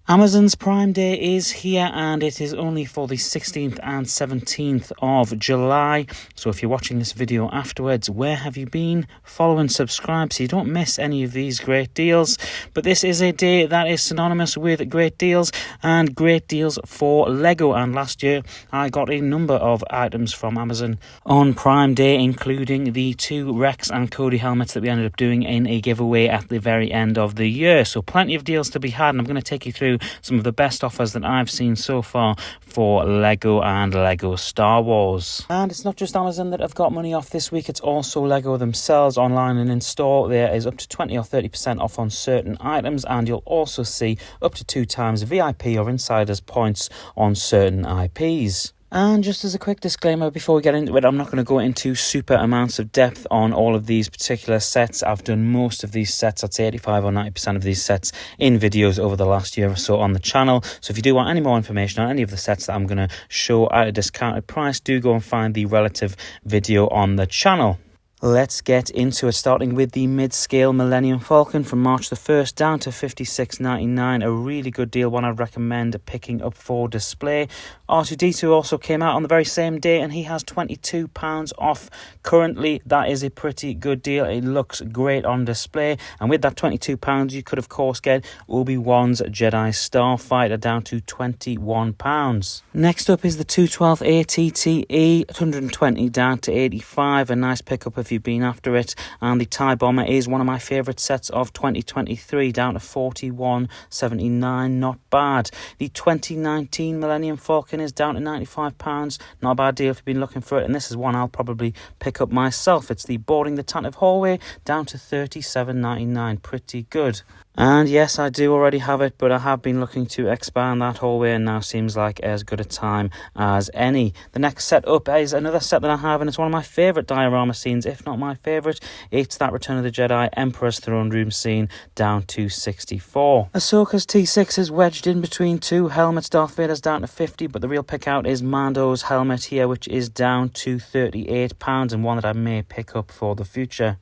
Amazon's Prime Day is here and it is only for the 16th and 17th of July. So if you're watching this video afterwards, where have you been? Follow and subscribe so you don't miss any of these great deals. But this is a day that is synonymous with great deals and great deals for Lego. And last year I got a number of items from Amazon on Prime Day, including the two Rex and Cody helmets that we ended up doing in a giveaway at the very end of the year. So plenty of deals to be had, and I'm going to take you through some of the best offers that I've seen so far for Lego and Lego Star Wars. And it's not just Amazon that have got money off this week, it's also Lego themselves online and in store. There is up to 20 or 30% off on certain items, and you'll also see up to 2 times VIP or insiders points on certain IPs. And just as a quick disclaimer before we get into it, I'm not going to go into super amounts of depth on all of these particular sets. I've done most of these sets, I'd say 85 or 90% of these sets in videos over the last year or so on the channel. So if you do want any more information on any of the sets that I'm going to show at a discounted price, do go and find the relative video on the channel. Let's get into it, starting with the mid-scale Millennium Falcon from March the 1st down to $56.99. A really good deal, one I'd recommend picking up for display. R2-D2 also came out on the very same day and he has £22 off currently. That is a pretty good deal. It looks great on display, and with that £22 you could of course get Obi-Wan's Jedi Starfighter down to £21. Next up is the 212 ATTE, 120 down to 85. A nice pickup if you've been after it. And the TIE Bomber is one of my favourite sets of 2023, down to $41.79. Not bad. The 2019 Millennium Falcon is down to £95. Not a bad deal if you've been looking for it, and this is one I'll probably pick up myself. It's the Boarding the Tantive Hallway, down to $37.99. Pretty good. And yes, I do already have it, but I have been looking to expand that hallway, and now seems like as good a time as any. The next set up is another set that I have, and it's one of my favourite diorama scenes, if not my favourite. It's that Return of the Jedi Emperor's Throne Room scene, down to $64. Ahsoka's T6 is wedged in between two helmets. Darth Vader's down to $50, but the real pick out is Mando's helmet here, which is down to £38, and one that I may pick up for the future.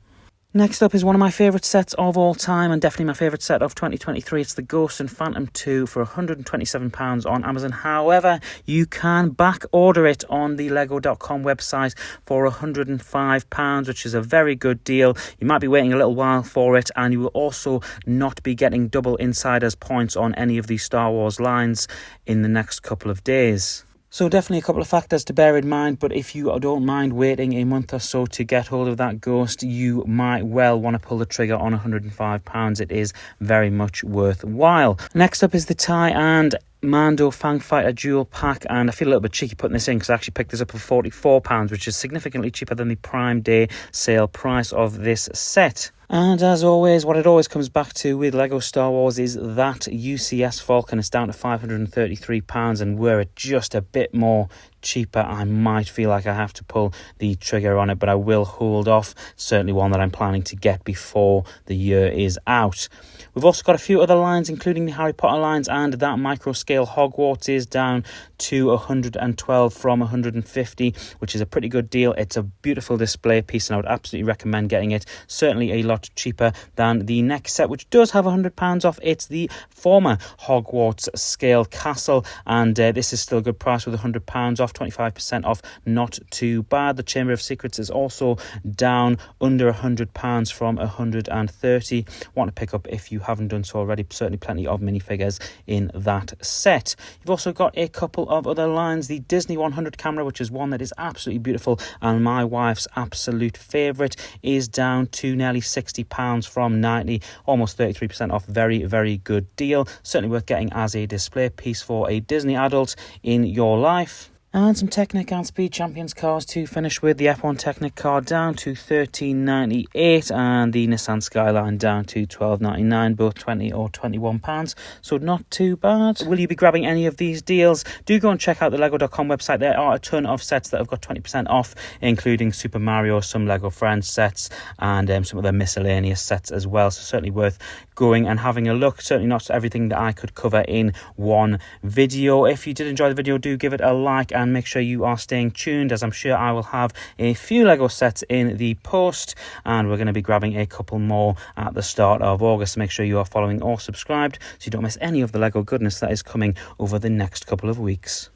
Next up is one of my favourite sets of all time, and definitely my favourite set of 2023. It's the Ghost and Phantom 2 for £127 on Amazon. However, you can back order it on the Lego.com website for £105, which is a very good deal. You might be waiting a little while for it, and you will also not be getting double insiders points on any of the Star Wars lines in the next couple of days. So definitely a couple of factors to bear in mind, but if you don't mind waiting a month or so to get hold of that Ghost, you might well want to pull the trigger on £105. It is very much worthwhile. Next up is the TIE and Mando Fangfighter dual pack, and I feel a little bit cheeky putting this in because I actually picked this up for £44, which is significantly cheaper than the Prime Day sale price of this set. And as always, what it always comes back to with Lego Star Wars is that UCS Falcon is down to £533, and were it just a bit more cheaper, I might feel like I have to pull the trigger on it, but I will hold off. Certainly one that I'm planning to get before the year is out. We've also got a few other lines, including the Harry Potter lines, and that micro scale Hogwarts is down to 112 from 150, which is a pretty good deal. It's a beautiful display piece, and I would absolutely recommend getting it. Certainly a lot cheaper than the next set, which does have £100 off. It's the former Hogwarts scale castle, and this is still a good price with £100 off, 25% off. Not too bad. The Chamber of Secrets is also down under £100 from 130. Want to pick up if you haven't done so already. Certainly plenty of minifigures in that set. You've also got a couple of other lines. The Disney 100 camera, which is one that is absolutely beautiful and my wife's absolute favourite, is down to nearly £60 from 90, almost 33% off. Very, very good deal. Certainly worth getting as a display piece for a Disney adult in your life. And some Technic and Speed Champions cars to finish with. The F1 Technic car down to £13.98 and the Nissan Skyline down to £12.99, both £20 or £21. So not too bad. Will you be grabbing any of these deals? Do go and check out the Lego.com website. There are a ton of sets that have got 20% off, including Super Mario, some Lego Friends sets, and some other miscellaneous sets as well. So certainly worth going and having a look. Certainly not everything that I could cover in one video. If you did enjoy the video, do give it a like, and and make sure you are staying tuned, as I'm sure I will have a few Lego sets in the post, and we're going to be grabbing a couple more at the start of August. So make sure you are following or subscribed so you don't miss any of the Lego goodness that is coming over the next couple of weeks.